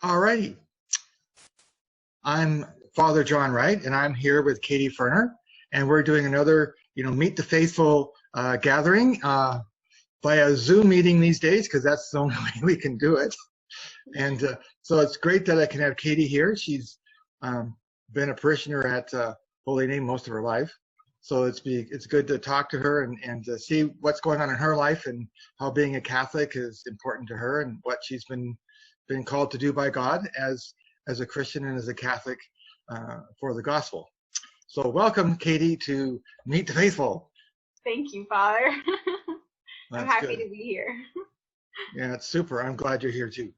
All righty. I'm Father John Wright, and I'm here with Katie Ferner, and we're doing another, Meet the Faithful gathering via Zoom meeting these days, because that's the only way we can do it. And so it's great that I can have Katie here. She's been a parishioner at Holy Name most of her life. So it's good to talk to her and to see what's going on in her life and how being a Catholic is important to her and what she's been called to do by God as a Christian and as a Catholic for the gospel. So welcome, Katie, to Meet the Faithful. Thank you, Father. I'm happy good. to be here. Yeah, it's super. I'm glad you're here too.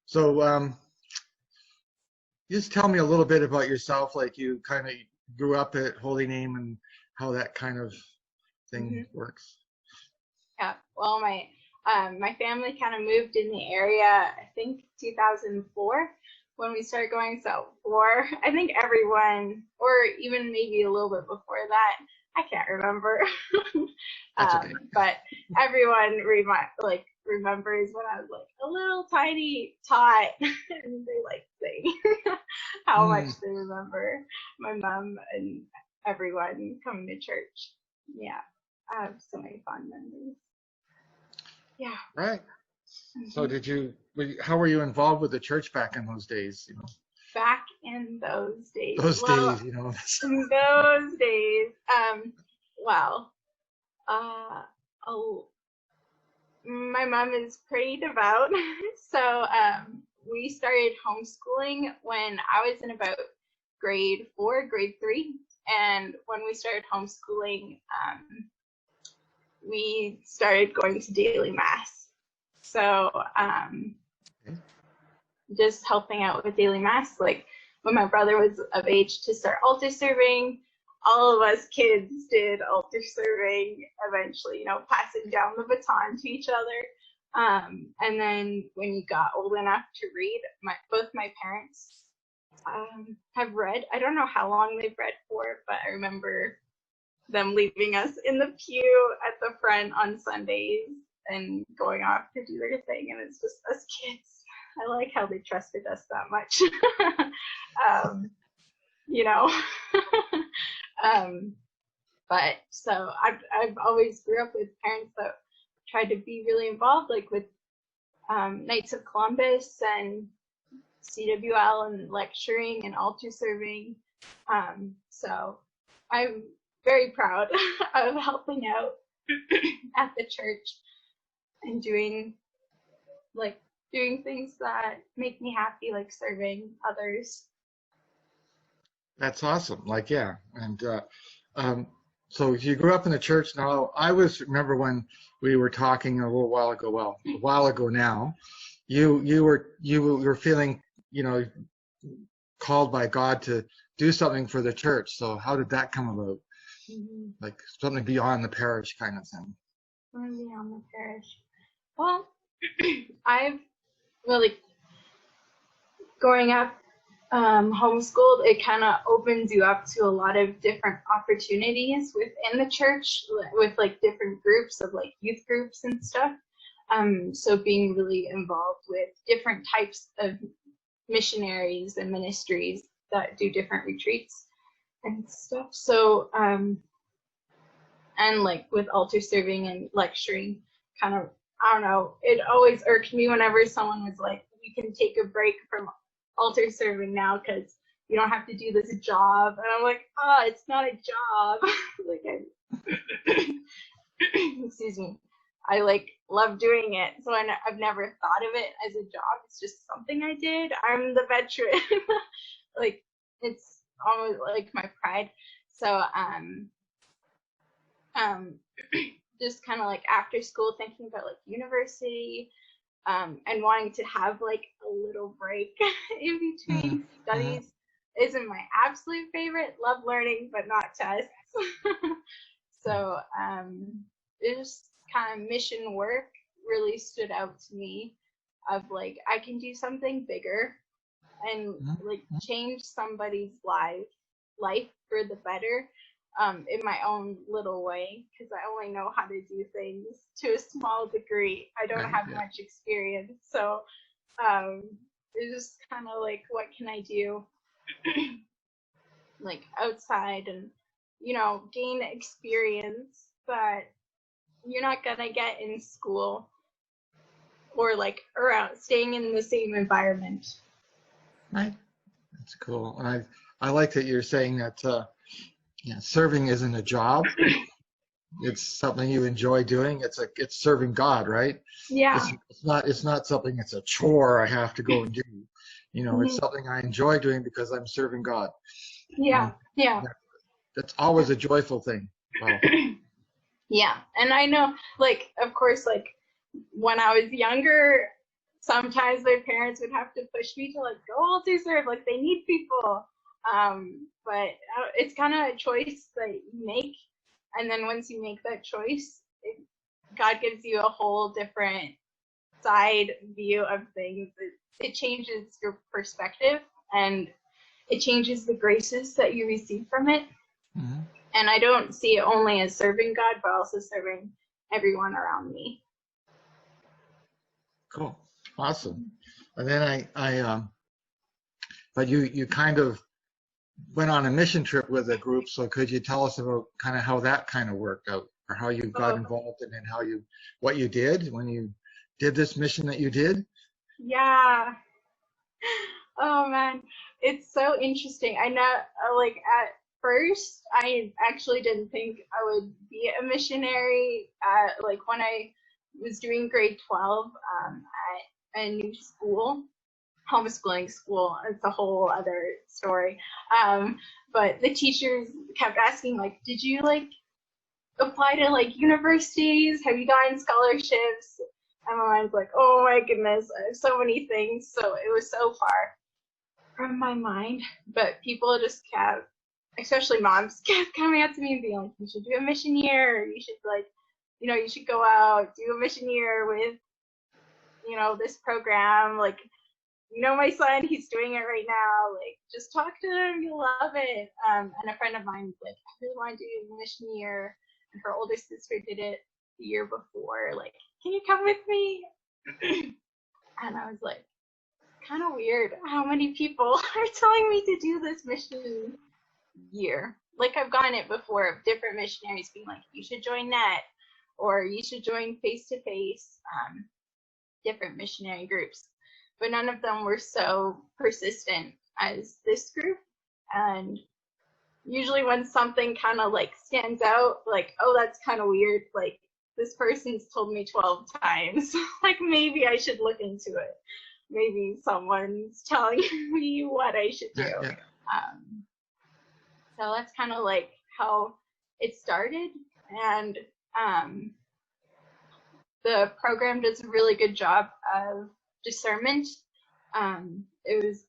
So just tell me a little bit about yourself, like you kind of grew up at Holy Name and how that kind of thing works. Yeah, well, my family kind of moved in the area, I think 2004 when we started going. So I think everyone, or even maybe a little bit before that, I can't remember. That's okay. But everyone remembers when I was like a little tiny tot, and they like say how much they remember my mom and everyone coming to church. Yeah, I have so many fond memories. Yeah. Right. So how were you involved with the church back in those days? Back in those days. In those days. My mom is pretty devout. So we started homeschooling when I was in about grade 4, grade 3. And when we started homeschooling, we started going to daily mass. So just helping out with daily mass, like when my brother was of age to start altar serving, all of us kids did altar serving, eventually, passing down the baton to each other. And then when you got old enough to read, both my parents have read. I don't know how long they've read for, but I remember them leaving us in the pew at the front on Sundays and going off to do their thing. And it's just us kids. I like how they trusted us that much. But so I've always grew up with parents that tried to be really involved, like with Knights of Columbus and CWL and lecturing and altar serving. So I'm very proud of helping out at the church and doing things that make me happy, like serving others. That's awesome. And so you grew up in the church. Now, I remember when we were talking a little while ago. Well, a while ago now, you were feeling, called by God to do something for the church. So how did that come about? Like something beyond the parish kind of thing. Beyond the parish. Well, growing up homeschooled, it kind of opens you up to a lot of different opportunities within the church with different groups of youth groups and stuff. So being really involved with different types of missionaries and ministries that do different retreats and stuff. So and with altar serving and lecturing, kind of, I don't know, it always irked me whenever someone was like, you can take a break from altar serving now because you don't have to do this job. And I'm like, it's not a job. Excuse me. I love doing it. So I've never thought of it as a job. It's just something I did. I'm the veteran. It's almost like my pride. So just kind of after school thinking about university and wanting to have a little break in between studies isn't my absolute favorite. Love learning, but not tests. So it just kind of mission work really stood out to me of I can do something bigger and change somebody's life for the better in my own little way, because I only know how to do things to a small degree. I don't Right. have Yeah. much experience. So um, it's just kind of like, what can I do like outside and, gain experience that you're not going to get in school or like around staying in the same environment. Right. That's cool. And I like that you're saying that serving isn't a job. It's something you enjoy doing. It's serving God, right? Yeah. It's not something, it's a chore I have to go and do. It's Mhm. something I enjoy doing because I'm serving God. Yeah. And Yeah. that's always a joyful thing. Wow. Yeah. And I know, like, of course, like when I was younger, sometimes my parents would have to push me to like go altar serve, like they need people. But it's kind of a choice that you make, and then once you make that choice, God gives you a whole different side view of things. It changes your perspective, and it changes the graces that you receive from it. Hmm. And I don't see it only as serving God, but also serving everyone around me. Cool. Awesome. And then but you kind of went on a mission trip with a group. So could you tell us about kind of how that kind of worked out, or how you got Oh, involved in it, and what you did when you did this mission that you did? yeah. Oh man, it's so interesting. I know, like at first, I actually didn't think I would be a missionary. Like when I was doing grade 12 at a new school, homeschooling school. It's a whole other story. Um, but the teachers kept asking, like, did you like apply to like universities? Have you gotten scholarships? And my mind's like, oh my goodness, I have so many things. So it was so far from my mind. But people just kept, especially moms, kept coming up to me and being like, you should do a mission year. Or you should like, you should go out, do a mission year with, this program. Like, my son, he's doing it right now. Like, just talk to him. You'll love it. And a friend of mine was like, I really want to do a mission year. And her older sister did it the year before. Like, can you come with me? And I was like, kind of weird how many people are telling me to do this mission year. Like, I've gotten it before of different missionaries being like, you should join NET or you should join face to face, different missionary groups. But none of them were so persistent as this group. And usually when something kind of like stands out, like, oh, that's kind of weird, like this person's told me 12 times, like maybe I should look into it. Maybe someone's telling me what I should do. Yeah, yeah. Um, so that's kind of like how it started. And the program does a really good job of discernment. It was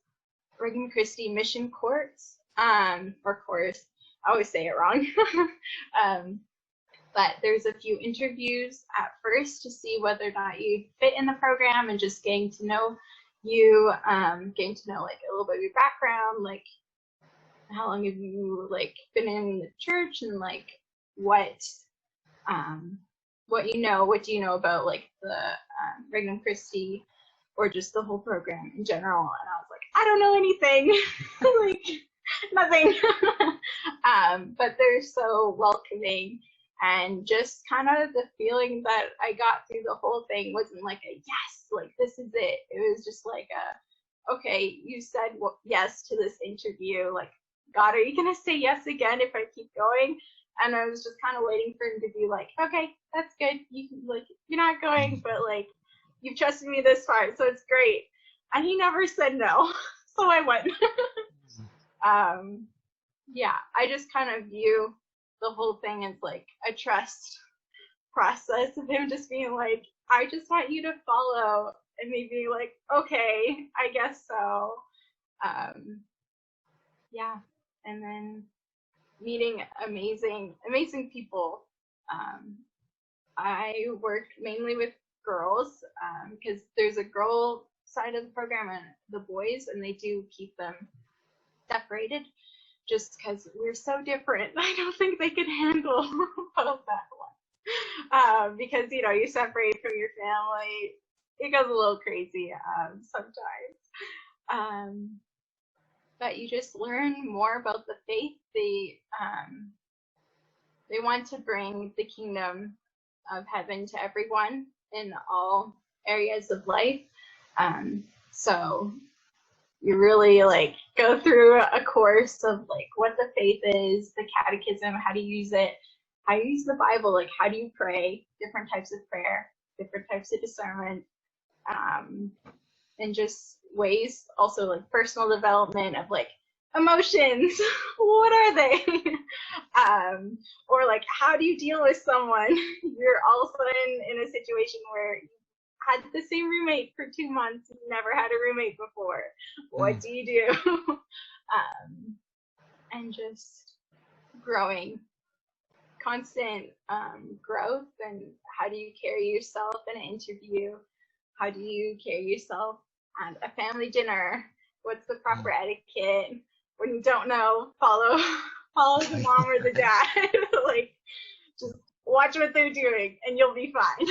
Brigham Christie Mission Courts, or course. I always say it wrong. um, but there's a few interviews at first to see whether or not you fit in the program, and just getting to know you, getting to know like a little bit of your background, like how long have you like been in the church, and like what what do you know about like the Brigham Christie, or just the whole program in general. And I was like, I don't know anything, like nothing. But they're so welcoming, and just kind of the feeling that I got through the whole thing wasn't like a yes, like this is it. It was just like okay, you said yes to this interview, like God, are you gonna say yes again if I keep going? And I was just kind of waiting for him to be like, okay, that's good. You can, like, you're not going, but like you've trusted me this far, so it's great. And he never said no, so I went. Yeah, I just kind of view the whole thing as like a trust process of him just being like, I just want you to follow, and me being like, okay, I guess so. Yeah, and then meeting amazing people. I worked mainly with girls, because there's a girl side of the program and the boys, and they do keep them separated. just because we're so different. I don't think they could handle both that one. Because, you know, you separate from your family, it goes a little crazy sometimes. But you just learn more about the faith. They want to bring the kingdom of heaven to everyone in all areas of life. So you really like go through a course of like what the faith is, the catechism, how to use it, how you use the Bible, like how do you pray, different types of prayer, different types of discernment, and just ways also like personal development of like emotions. What are they? Or like how do you deal with someone? You're all of a sudden in a situation where you had the same roommate for 2 months, you never had a roommate before. What do you do? And just growing, constant growth, and how do you carry yourself in an interview? How do you carry yourself at a family dinner? What's the proper etiquette? When you don't know, follow the mom or the dad. Like, just watch what they're doing, and you'll be fine.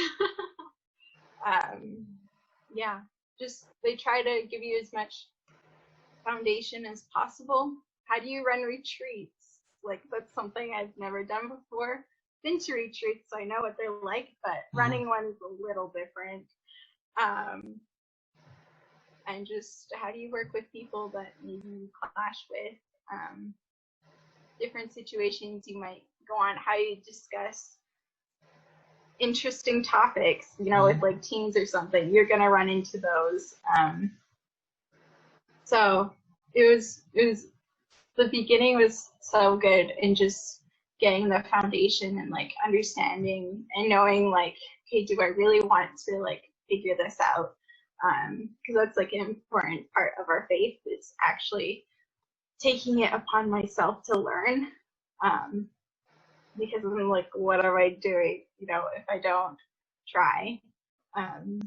Yeah, just they try to give you as much foundation as possible. How do you run retreats? Like, that's something I've never done before. Been to retreats, so I know what they're like, but running one's a little different. And just how do you work with people that maybe you clash with? Different situations you might go on, how you discuss interesting topics, you know, with like teens or something, you're gonna run into those. So it was the beginning was so good in just getting the foundation and like understanding and knowing like, okay, do I really want to like figure this out? Because that's like an important part of our faith, is actually taking it upon myself to learn. Because I'm like, what am I doing, you know, if I don't try and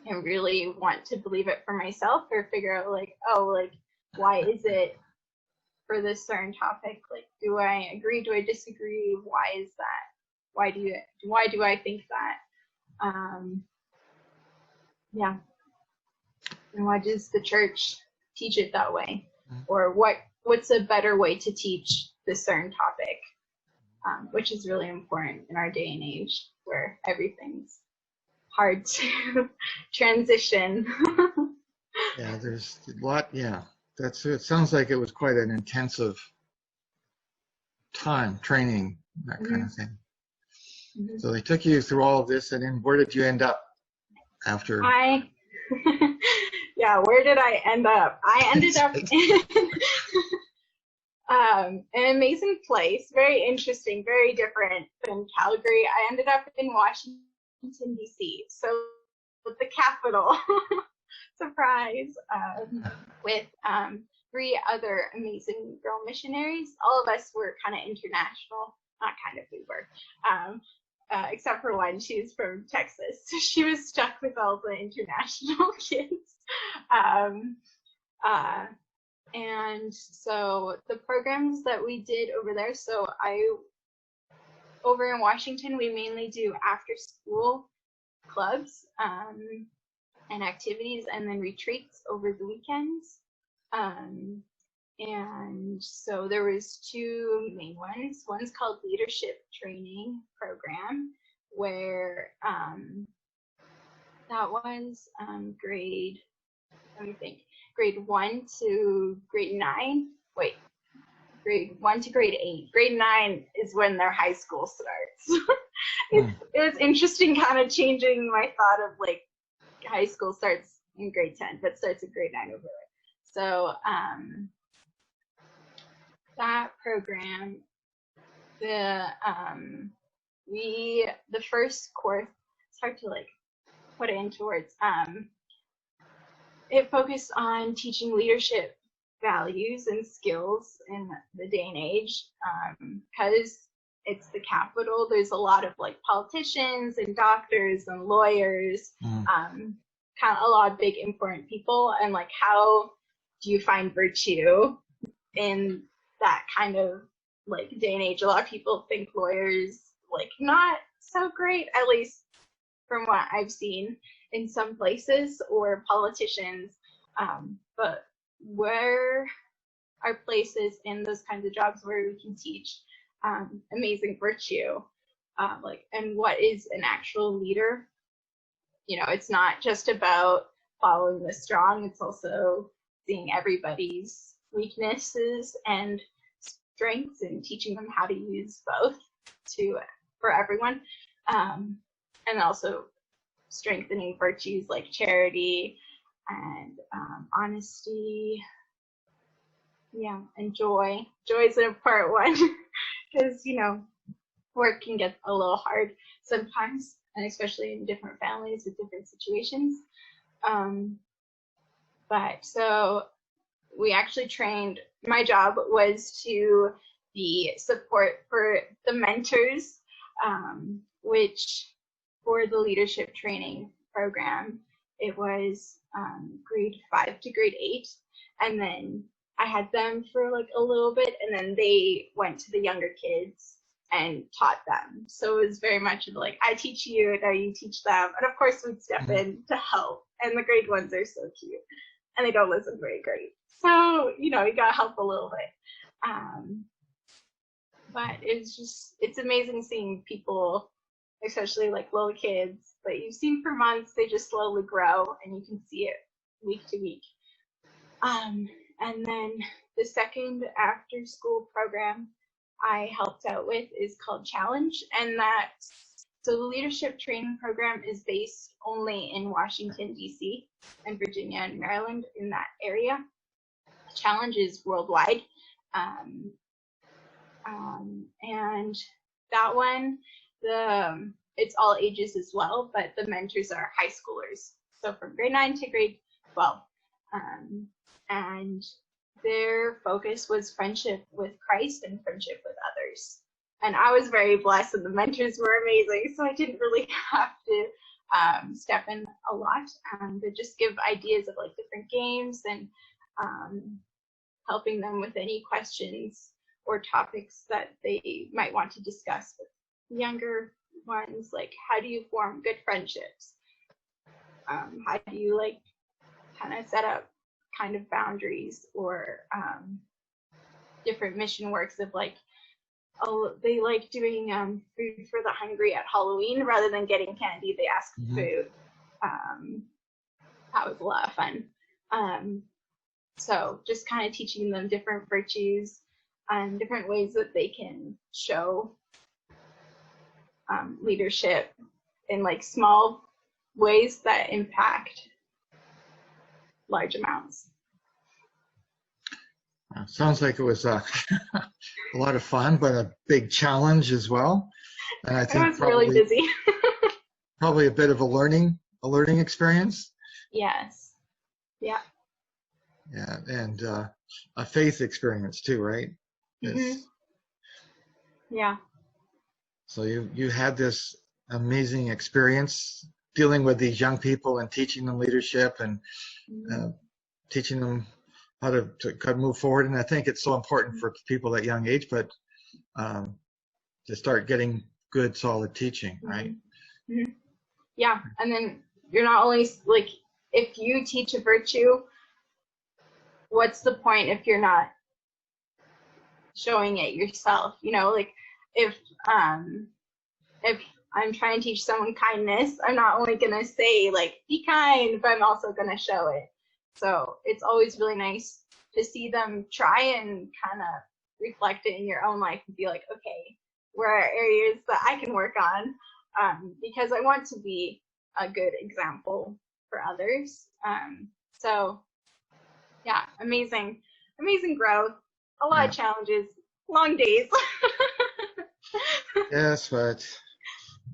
really want to believe it for myself, or figure out like, oh, like, why is it for this certain topic? Like, do I agree? Do I disagree? Why is that? Why do I think that? Yeah. And why does the church teach it that way? Or what's a better way to teach this certain topic? Which is really important in our day and age where everything's hard to transition. Yeah, there's a lot. Yeah, it sounds like it was quite an intensive time training, that kind of thing. So they took you through all of this, and then where did you end up after? Yeah, where did I end up? I ended up in an amazing place, very interesting, very different than Calgary. I ended up in Washington, D.C., so the capital. Surprise. With 3 other amazing girl missionaries. All of us were kind of international. Not kind of, we were. Except for one, she's from Texas. So she was stuck with all the international kids. And so the programs that we did over there, over in Washington, we mainly do after school clubs and activities, and then retreats over the weekends. And so there was 2 main ones. One's called Leadership Training Program, where that one's grade 1 to grade 9. Wait, grade 1 to grade 8. Grade 9 is when their high school starts. It was interesting, kind of changing my thought of like high school starts in grade 10, but starts in grade 9 over there. So that program, the first course, it's hard to like put it into words. It focused on teaching leadership values and skills in the day and age, because it's the capital. There's a lot of like politicians and doctors and lawyers, kind of a lot of big important people, and like how do you find virtue in that kind of like day and age. A lot of people think lawyers like not so great, at least from what I've seen in some places, or politicians. But where are places in those kinds of jobs where we can teach amazing virtue, like, and what is an actual leader? You know, it's not just about following the strong, it's also seeing everybody's weaknesses and strengths and teaching them how to use both for everyone. And also strengthening virtues like charity and honesty, yeah, and joy. Joy is an important one because, you know, work can get a little hard sometimes, and especially in different families with different situations. But so we actually trained, my job was to be support for the mentors, which for the leadership training program, it was grade 5 to grade 8. And then I had them for like a little bit, and then they went to the younger kids and taught them. So it was very much like, I teach you, now you teach them. And of course we'd step in to help. And the grade ones are so cute. And they don't listen very great. So, you know, you gotta help a little bit. But it's amazing seeing people, especially like little kids that you've seen for months, they just slowly grow and you can see it week to week. And then the second after school program I helped out with is called Challenge. And so the leadership training program is based only in Washington, D.C. and Virginia and Maryland, in that area. Challenge is worldwide. And that one, it's all ages as well, but the mentors are high schoolers. So from grade 9 to grade 12. And their focus was friendship with Christ and friendship with others. And I was very blessed, and the mentors were amazing, so I didn't really have to step in a lot, but just give ideas of like different games and helping them with any questions or topics that they might want to discuss with younger ones, like how do you form good friendships? How do you like kind of set up kind of boundaries, or different mission works of like, oh, they like doing food for the hungry at Halloween rather than getting candy, they ask for food. That was a lot of fun. So just kind of teaching them different virtues and different ways that they can show leadership in like small ways that impact large amounts. Sounds like it was a lot of fun, but a big challenge as well. And I think I was really busy. Probably a bit of a learning experience. Yes. Yeah. Yeah, and a faith experience too, right? Yeah. So you had this amazing experience dealing with these young people and teaching them leadership and teaching them how to move forward. And I think it's so important for people at young age, but to start getting good, solid teaching, right? Yeah, and then you're not only like, if you teach a virtue, what's the point if you're not showing it yourself? You know, like if I'm trying to teach someone kindness, I'm not only gonna say like be kind, but I'm also gonna show it. So it's always really nice to see them try and kind of reflect it in your own life and be like, okay, where are areas that I can work on? Because I want to be a good example for others. So yeah, amazing growth, a lot of challenges, long days. Yes, but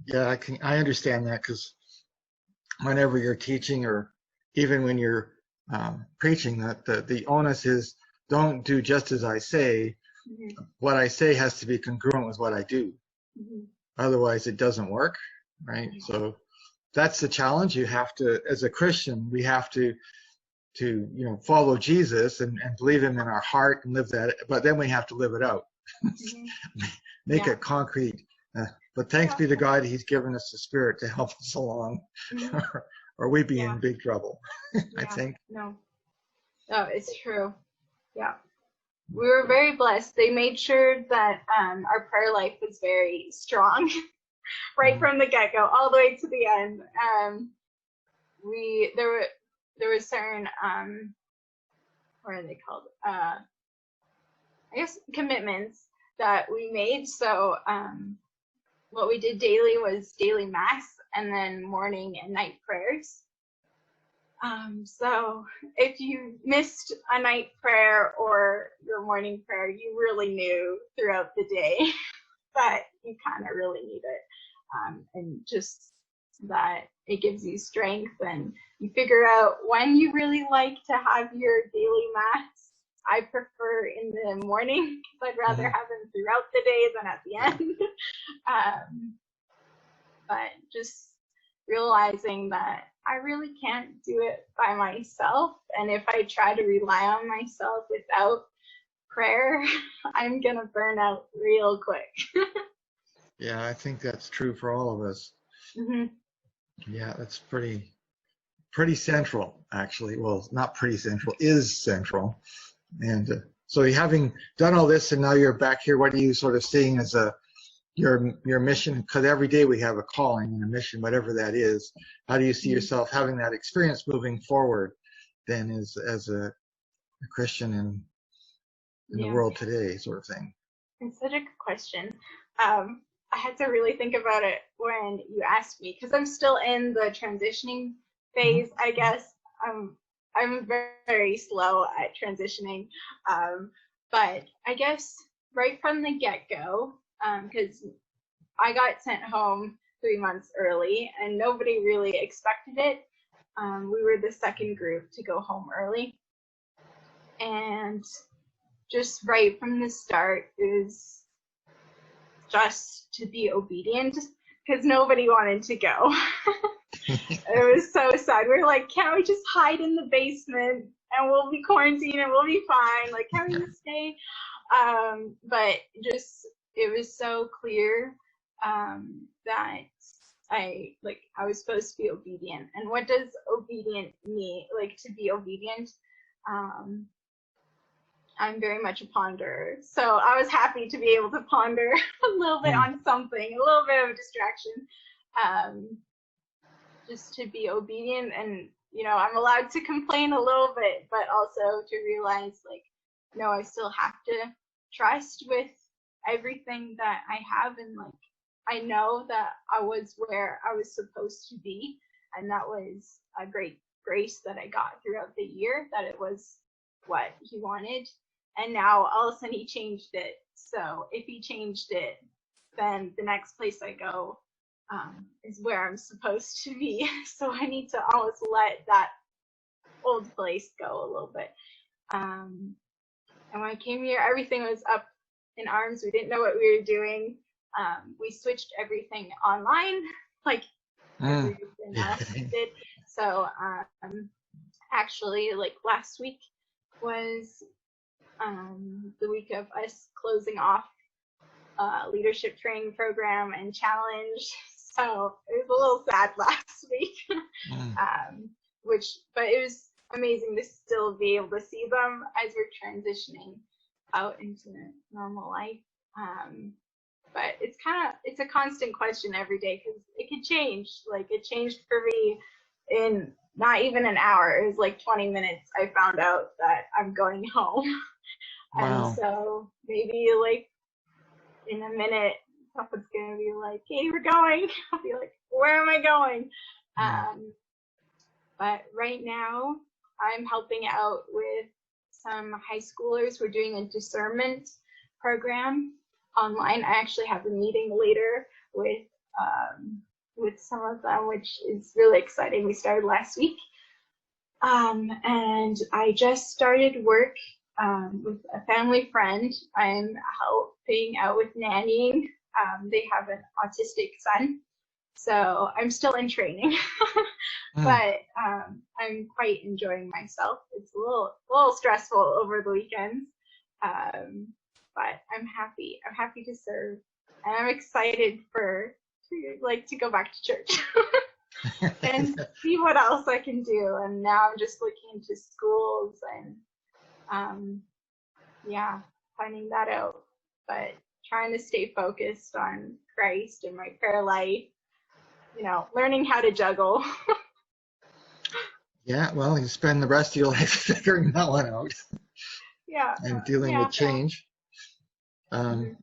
yeah, I understand that, because whenever you're teaching, or even when you're preaching, that the onus is, don't do just as I say. What I say has to be congruent with what I do. Otherwise it doesn't work, right? So that's the challenge. You have to, as a Christian, we have to to follow Jesus and believe him in our heart and live that, but then we have to live it out. Mhm. Make Yeah. it concrete. But thanks be to God, he's given us the Spirit to help us along, Mhm. or we'd be Yeah. in big trouble, I Yeah. think. No, it's true. Yeah. We were very blessed. They made sure that our prayer life was very strong right from the get-go, all the way to the end. There were certain what are they called? I guess commitments that we made. So what we did daily was daily mass and then morning and night prayers. So if you missed a night prayer or your morning prayer, you really knew throughout the day that you kind of really need it. And just that it gives you strength, and you figure out when you really like to have your daily mass. I prefer in the morning because I'd rather have them throughout the day than at the end. But just realizing that I really can't do it by myself, and if I try to rely on myself without prayer, I'm gonna burn out real quick. Yeah, I think that's true for all of us. Mm-hmm. Yeah, that's pretty central, actually. Well, not pretty central, is central. And so having done all this and now you're back here, what are you sort of seeing as your mission? Because every day we have a calling and a mission, whatever that is. How do you see yourself having that experience moving forward then as a Christian in the world today, sort of thing? It's such a good question. I had to really think about it when you asked me, because I'm still in the transitioning phase, I guess. I'm very, very slow at transitioning. But I guess right from the get-go, because I got sent home 3 months early and nobody really expected it. We were the second group to go home early. And just right from the start is just to be obedient, because nobody wanted to go. It was so sad. We were like, can't we just hide in the basement and we'll be quarantined and we'll be fine? Like, can we just stay? But just, it was so clear that I was supposed to be obedient. And what does obedient mean? Like, to be obedient? I'm very much a ponderer, so I was happy to be able to ponder a little bit on something, a little bit of a distraction, just to be obedient. And I'm allowed to complain a little bit, but also to realize, like, no, I still have to trust with everything that I have, and like, I know that I was where I was supposed to be, and that was a great grace that I got throughout the year, that it was what he wanted. And now all of a sudden he changed it. So if he changed it, then the next place I go is where I'm supposed to be. So I need to always let that old place go a little bit. And when I came here, everything was up in arms. We didn't know what we were doing. We switched everything online, like everything else did. So actually, like last week was the week of us closing off leadership training program and challenge. So it was a little sad last week, but it was amazing to still be able to see them as we're transitioning out into normal life. But it's a constant question every day, because it could change. Like, it changed for me in not even an hour. It was like 20 minutes. I found out that I'm going home. Wow. And so maybe like in a minute, someone's going to be like, hey, we're going. I'll be like, where am I going? But right now, I'm helping out with some high schoolers. We're doing a discernment program online. I actually have a meeting later with some of them, which is really exciting. We started last week. And I just started work with a family friend. I'm helping out with nannying. They have an autistic son. So I'm still in training, Mm. but I'm quite enjoying myself. It's a little stressful over the weekends, um, but I'm happy. I'm happy to serve, and I'm excited to go back to church and see what else I can do. And now I'm just looking into schools and um, yeah, finding that out. But trying to stay focused on Christ and my prayer life, learning how to juggle. Yeah, well, you spend the rest of your life figuring that one out Yeah, and dealing with yeah, change. Um,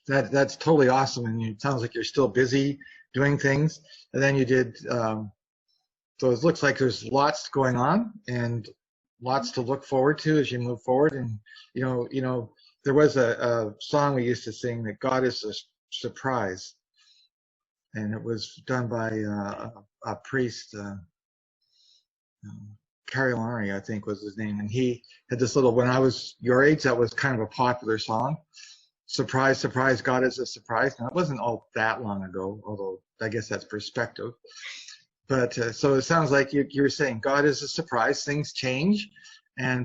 mhm, that's totally awesome, and it sounds like you're still busy doing things. And then you did, so it looks like there's lots going on and lots to look forward to as you move forward. And there was a song we used to sing that God is a surprise, and it was done by a priest. Carrie Laurie, I think was his name, and he had this little. When I was your age, that was kind of a popular song. Surprise, surprise, God is a surprise. Now it wasn't all that long ago, although I guess that's perspective. But so it sounds like you were saying God is a surprise. Things change,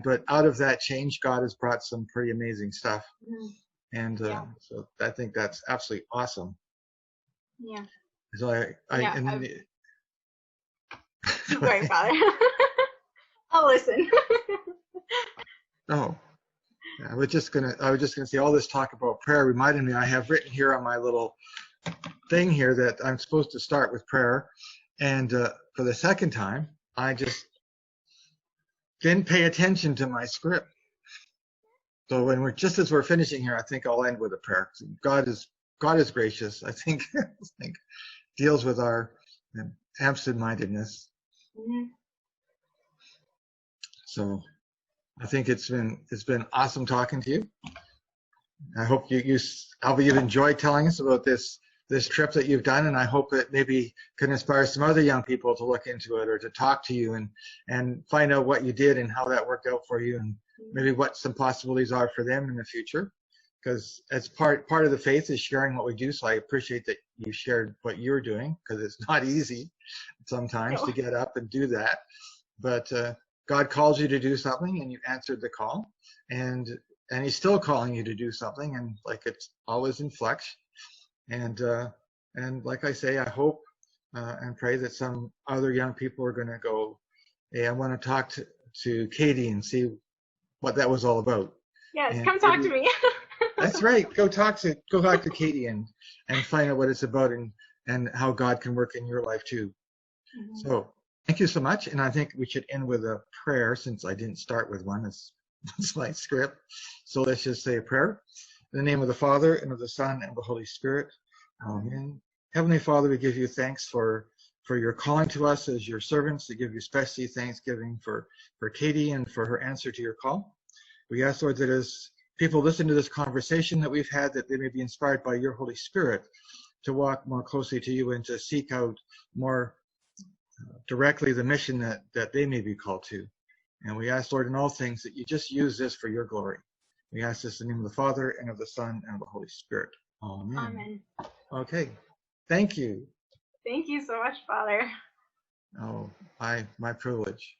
but out of that change, God has brought some pretty amazing stuff. mhm, And yeah, so I think that's absolutely awesome. yeah, So I yeah. and Keep going, Father. I'll listen. oh, I was just gonna say all this talk about prayer reminded me I have written here on my little thing here that I'm supposed to start with prayer, and for the second time, I just didn't pay attention to my script. So when just as we're finishing here, I think I'll end with a prayer. God is gracious. I think I think deals with our absent-mindedness. Mhm. So I think it's been awesome talking to you. I hope you've enjoyed telling us about this trip that you've done, and I hope it maybe can inspire some other young people to look into it or to talk to you and find out what you did and how that worked out for you, and maybe what some possibilities are for them in the future. Because as part of the faith is sharing what we do, so I appreciate that you shared what you're doing, because it's not easy sometimes to No. get up and do that. But God calls you to do something, and you answered the call, and He's still calling you to do something, and like it's always in flux. And like I say, I hope and pray that some other young people are going to go, hey, I want to talk to Katie and see what that was all about. Yes, And come talk to maybe me. that's right. Go talk to Katie and find out what it's about and how God can work in your life too. Mhm. So thank you so much. And I think we should end with a prayer since I didn't start with one. It's my script. So let's just say a prayer. In the name of the Father, and of the Son, and of the Holy Spirit. Amen. Amen. Heavenly Father, we give you thanks for your calling to us as your servants. We give you especially thanksgiving for Katie and for her answer to your call. We ask, Lord, that as people listen to this conversation that we've had, that they may be inspired by your Holy Spirit to walk more closely to you and to seek out more directly the mission that they may be called to. And we ask, Lord, in all things that you just use this for your glory. We ask this in the name of the Father, and of the Son, and of the Holy Spirit. Amen. Amen. Okay. Thank you. Thank you so much, Father. Oh, my privilege.